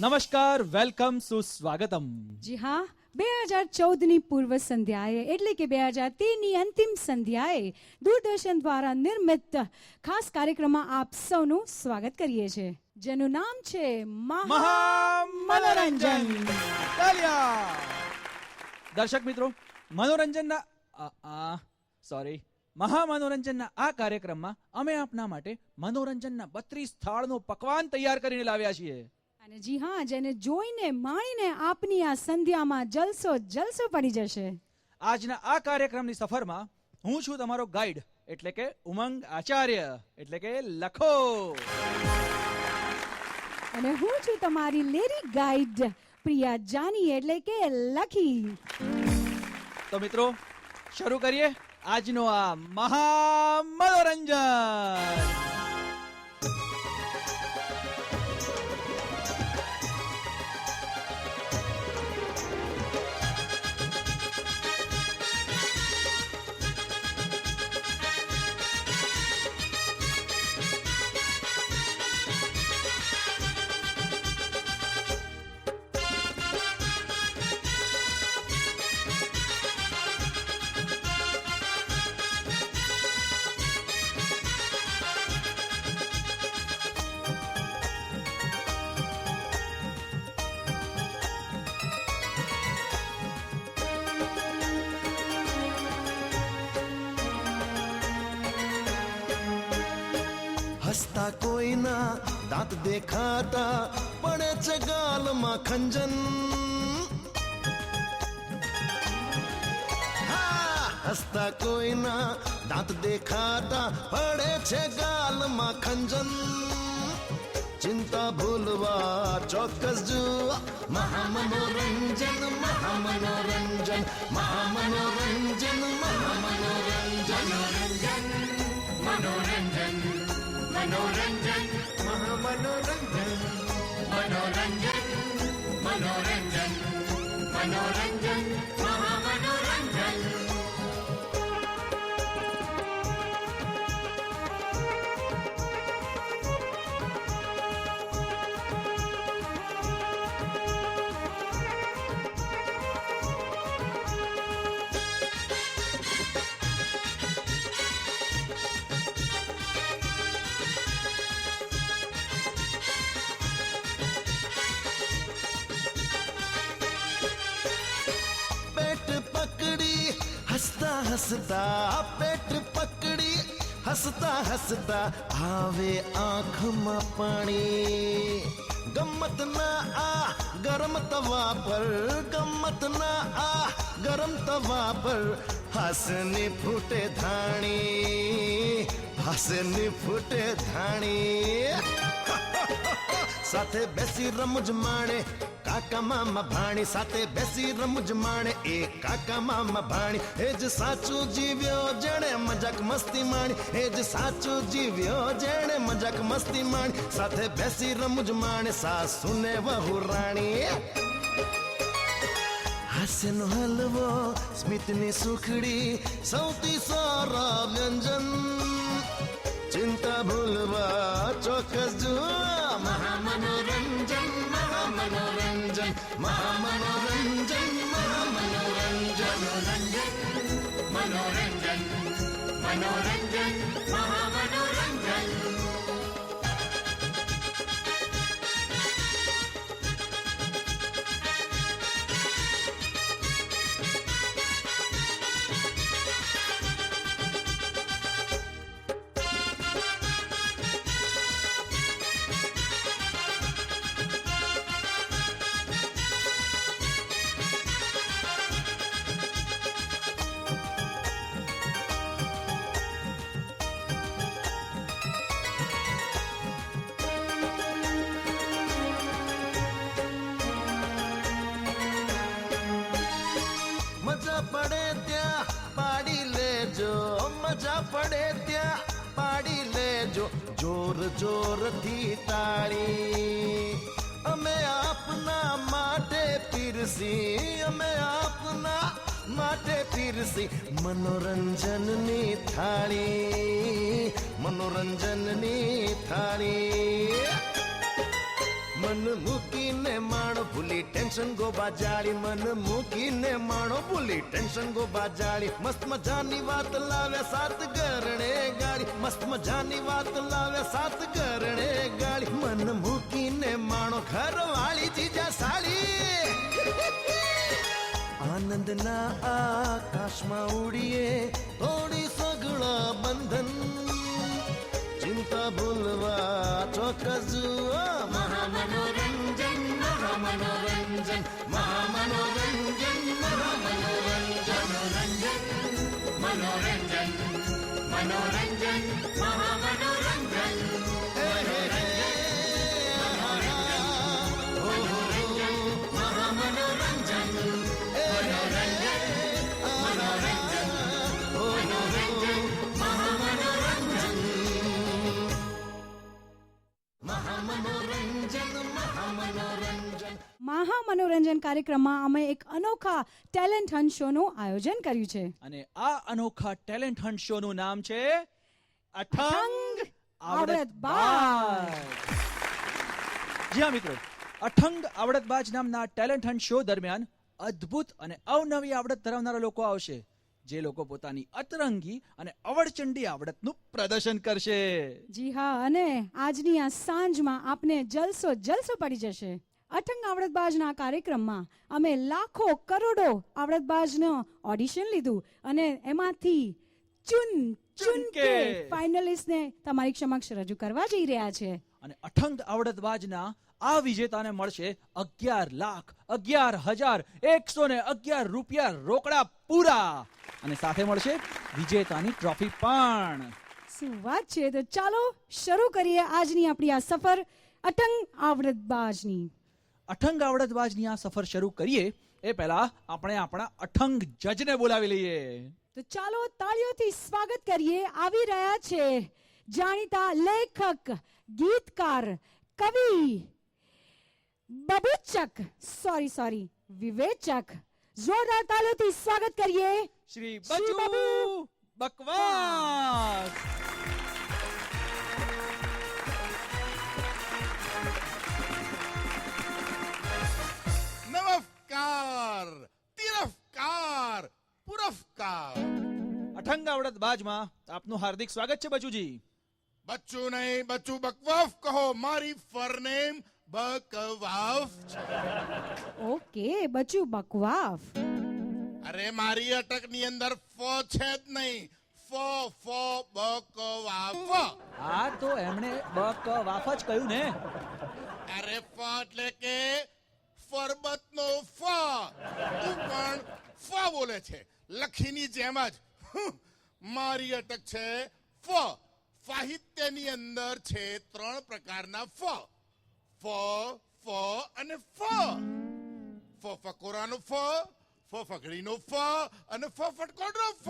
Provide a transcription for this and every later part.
નમસ્કાર, વેલકમ, સુસ્વાગતમ. જી હા, 2014ની પૂર્વ સંધ્યાએ એટલે કે 2013ની અંતિમ સંધ્યાએ દૂરદર્શન દ્વારા નિર્મિત ખાસ કાર્યક્રમમાં આપ સૌનું સ્વાગત કરીએ છીએ, જેનું નામ છે મહામનોરંજન. દર્શક મિત્રો, મહામનોરંજનના આ કાર્યક્રમમાં અમે આપના માટે મનોરંજનના 32 થાળનો પકવાન તૈયાર કરીને લાવ્યા છીએ. અને જી હા, જેને જોઈને માણીને આપની આ સંધ્યામાં જલસો પડી જશે. આજના આ કાર્યક્રમની સફરમાં હું છું તમારો ગાઈડ એટલે કે ઉમંગ આચાર્ય એટલે કે લખો, અને હું છું તમારી લેડી ગાઈડ પ્રિયા જાની એટલે કે લખી. તો મિત્રો, શરૂ કરીએ આજનો આ મહામનોરંજન. હસતા કોઈના દાંત દેખાતા પડે છે ગાલમાં ખંજન. હસતા કોઈના દાંત દેખાતા પડે છે ગાલમાં ખંજન. ચિંતા ભૂલવા ચોક્કસ જુઓ મહામનોરંજન, મહામનોરંજન, મહામનોરંજન, મહામનોરંજન, મનોરંજન, મનોરંજન, મહામનોરંજન, મનોરંજન, મનોરંજન, મનોરંજન, મહામનોરંજન. હસતા હસતા પેટ પકડી, હસતા હસતા આવે આંખમાં પાણી. ગમ્મત ના આ ગરમ તવા પર, ગમ્મત ના આ ગરમ તવા પર હાસની ફૂટે ધાણી, હાસની ફૂટે ધાણી. સાથે બેસી રમૂજ માણે કાકા મામા ભાણી, સાથે બેસી રમૂજ માણે એ કાકા મામા ભાણી. એ જ સાચું જીવ્યો જેણે મજાક મસ્તી માણી, એ જ સાચું જીવ્યો જેણે મજાક મસ્તી માણી. સાથે બેસી રમૂજ માણે સાસુ ને વહુ રાણી. હાસ્યનો હલવો, સ્મિતની સુખડી, સૌથી સારા વ્યંજન. ચિંતા ભૂલવા ચોક્કસ જુઓ મહામનોરંજન, મહામનોરંજન, મહામનોરંજન, મહામનોરંજન, મનોરંજન, મનોરંજન, મહામનોરંજન. મજા પડે ત્યાં પાડી લેજો, મજા પડે ત્યાં પાડી લેજો જોર જોરથી તાળી. અમે આપના માટે પીરસી, અમે આપના માટે પીરસી મનોરંજનની થાળી, મનોરંજનની થાળી. મન મૂકીને માણો ભૂલી ટેન્શન ગોબા જાળી, મન મૂકીને માણો ભૂલી ટેન્શન ગોબા જાળી. મસ્ત મજાની વાત લાવ્યા સાત ગરણે ગાડી, મસ્ત મજાની વાત લાવ્યા સાત ગરણે ગાડી. મન મૂકીને માણો ઘર વાળી જીજા સાળી. આનંદના આકાશમાં ઉડીએ થોડી સગળા બંધન, ચિંતા ભૂલવા ચોક્કસ જુઓ મહામનોરંજન, મહામનોરંજન, મહામનોરંજન, મહામનોરંજન, મનોરંજન, મનોરંજન, મહામનોરંજન. મહા મનોરંજન કાર્યક્રમમાં અમે એક અનોખા ટેલેન્ટ હન્ટ શોનું આયોજન કર્યું છે. અને આ અનોખા ટેલેન્ટ હન્ટ શો નું નામ છે અઠંગ આવડતબાજ. જી હા મિત્રો, અઠંગ આવડતબાજ નામના ટેલેન્ટ હન્ટ શો દરમિયાન અદ્ભુત અને અવનવી આવડત ધરાવનારા લોકો આવશે, જે લોકો પોતાની અતરંગી અને અવળચંડી આવડતનું પ્રદર્શન કરશે. જી હા, અને આજની આ સાંજમાં આપને જલસો પડી જશે. અઠંગ આવડતબાજના કાર્યક્રમમાં અમે લાખો કરોડો આવડતબાજનો ઓડિશન લીધું અને એમાંથી ચૂન કે ફાઇનલિસ્ટને તમારી સમક્ષ રજૂ કરવા જઈ રહ્યા છે. અને અઠંગ આવડતબાજના આ વિજેતાને મળશે 11,11,111 રૂપિયા રોકડા પૂરા, અને સાથે મળશે વિજેતાની ટ્રોફી પણ. શું વાત છે! તો ચાલો શરૂ કરીએ આજની આપણી આ સફર અઠંગ આવડતબાજની. અઠંગ આવડતબાજની આ સફર શરૂ કરીએ એ પહેલા આપણે આપણા અઠંગ જજને બોલાવી લઈએ. તો ચાલો તાળીઓથી સ્વાગત કરીએ. આવી રહ્યા છે જાણીતા લેખક, ગીતકાર, કવિ, બબૂચક, વિવેચક. જોરદાર તાળીઓથી સ્વાગત કરીએ શ્રી બચુ બકવાસ. નમસ્કાર, તિરસ્કાર, પુરસ્કાર. અઠંગ આવડતબાજમાં આપનું હાર્દિક સ્વાગત છે બચુજી. બચ્ચુ નહીં, બચ્ચુ બકવાફ કહો. મારી ફરનેમ બકવાફ છે. ઓકે, બચુ બકવાફ. અરે મારી અટકની અંદર ફ છે જ નહીં. ફ બકવાફ. હા તો એમણે બકવાફ જ કહ્યું ને. અરે ફ એટલે કે ફરબતનો ફ. તું પણ ફ બોલે છે લખીની જેમ જ. મારી અટક છે ફ. સાહિત્યની અંદર છે 3 પ્રકારના ફ. ફ અને ફ. ફકોરાનો ફ, ફકડીનો ફ અને ફટકોડનો ફ.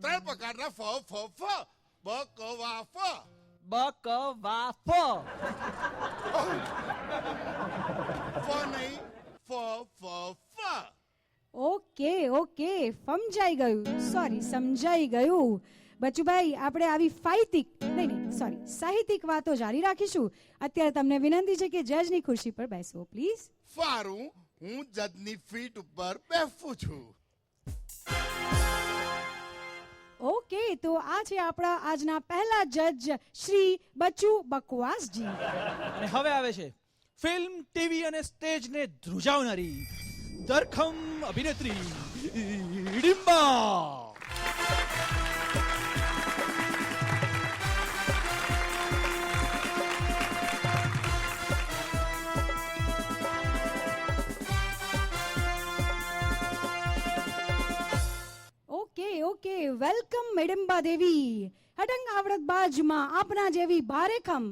3 પ્રકારના ફ. બકવાફ. બકવાફ. ફ નહીં, ફ. ઓકે, સમજાઈ ગયું. બચુભાઈ, આપણે આવી સાહિત્યિક વાતો જારી રાખીશું. અત્યારે તમને વિનંતી છે કે જજની ખુરશી પર બેસો પ્લીઝ. સારું, હું જજની ફીટ ઉપર બેસું છું. ઓકે, તો આ છે આપણા આજના પહેલા જજ શ્રી બચુ બકવાસજી. અને હવે આવે છે ફિલ્મ, ટીવી અને સ્ટેજને ધ્રુજાવનારી ધરખમ અભિનેત્રી હિડિંબા. ઓકે, વેલકમ મેડમ્બા દેવી. અઠંગ આવડતબાજમાં આપના જેવી ભારેખમ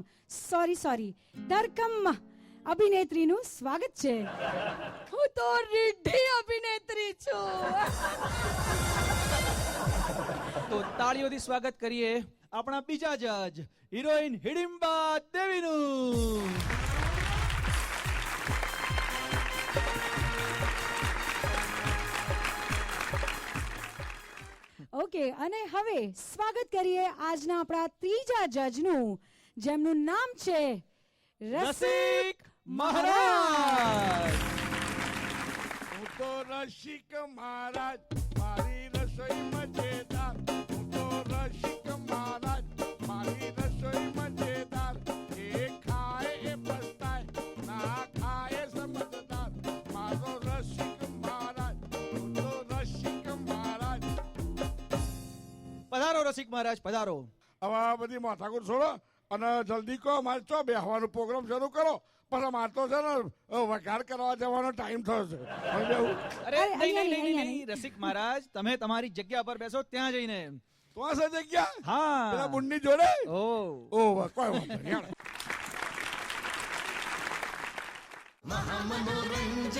ધરખમ અભિનેત્રીનું સ્વાગત છે. હું તો રીઢી અભિનેત્રી છું. તો તાળીઓથી સ્વાગત કરીએ આપણા બીજા જજ હિરોઈન હિડિંબા દેવીનું. ઓકે, અને હવે સ્વાગત કરીએ આજના આપણા ત્રીજા જજનું, જેમનું નામ છે રસિક મહારાજ. હું તો રસિક મહારાજ, મારી રસોઈ મજેદાર. હું તો રસિક મહારાજ, મારી રસોઈ મજેદાર. એ ખાય એ પસ્તાય, ના ખાય એ સમજદાર. મારો રસિક મહારાજ, હું તો રસિક મહારાજ. પધારો રસિક મહારાજ, પધારો. હવે આ બધી માથાકૂટ છોડો અને જલ્દી કહો, મારે ચો બેહવાનો પ્રોગ્રામ શરૂ કરો. પણ મારે તો છે ને વઘાર કરવા જવાનો ટાઈમ થયો છે. હવે બેહું. અરે અરે, નહીં, અહીંયા નહીં, નહીં, નહીં, નહીં, રસિક મહારાજ, તમે તમારી જગ્યા પર બેસો ત્યાં જઈને. તો આ છે જગ્યા હા. પેલા બુનની જોડે. ઓ ઓહ, કોઈ વાંધો નહીં. મહામનોરંજન